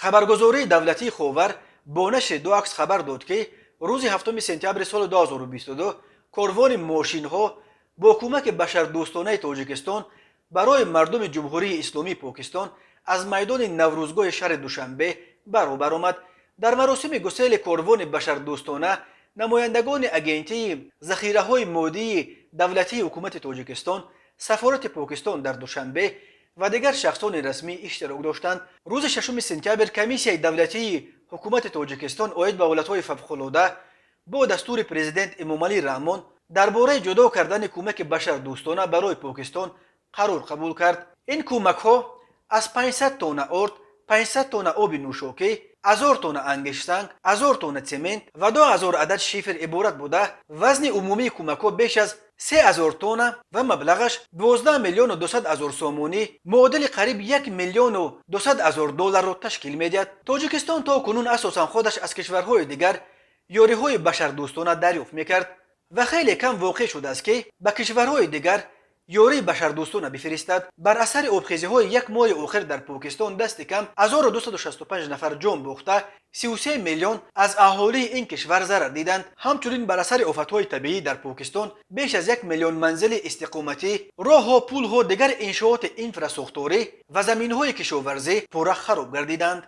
خبرگزاری دولتی خوور با نشر دو عکس خبر داد که روز 7 سپتامبر سال 2022 کاروان ماشین ها با کمک بشردوستانه تاجیکستان برای مردم جمهوری اسلامی پاکستان از میدان نوروزگاه شهر دوشنبه برابر آمد. در مراسم گسیل کاروان بشردوستانه نمایندگان اگنتی ذخیره های مادی دولتی حکومت تاجیکستان، سفارت پاکستان در دوشنبه و دیگر شخصان رسمی اشتراک داشتند. روز 6 سپتامبر کمیسیون دولتی حکومت تاجیکستان آید به حالتهای فوق‌العاده با دستور پرزیدنت امامعلی رحمان درباره جدا کردن کمک بشردوستانه برای پاکستان قرار قبول کرد. این کمک ها از 500 تن ارد، 500 تن آب نوشاکی، 1000 تن انگشتنگ، 1000 تن سمنت و 2000 عدد شیفر عبارت بوده. وزن عمومی کمک ها بیش از 3000 تن و مبلغش 12 میلیون و 200 هزار سومانی معادل قریب 1 میلیون و 200 هزار دلار را تشکیل میدهد. تاجیکستان تا کنون اساسا خودش از کشورهای دیگر یاریهای بشردوستانه دریافت میکرد و خیلی کم واقع شده است که به کشورهای دیگر یاری بشردوستانه بفرستد. بر اثر آبخیزی‌های یک ماه آخر در پاکستان دست کم 1265 نفر جان باخته 33 میلیون از اهالی این کشور ضرر دیدند. همچنین بر اثر آفت‌های طبیعی در پاکستان بیش از 1 میلیون منزل استقامتی، راه‌ها، پل‌ها، دیگر انشاءات اینفراساختوری و زمین‌های کشاورزی پوره خراب گردیدند.